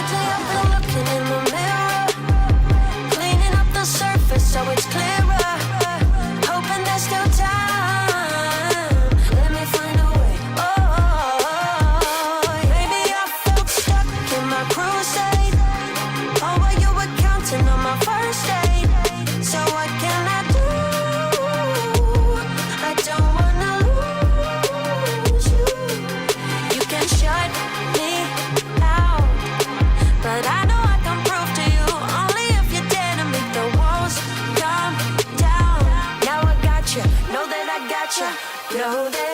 Lately I've been looking in the mirror, cleaning up the surface so it's clearer, hoping there's still time. Let me find a way. Oh, maybe I felt stuck in my crusade. Oh, while you were counting on my first aid. So what can I do? I don't wanna lose you. You can shut me out, but I know I can prove to you only if you dare to make the walls come down. Now I got you, know that I got you, know that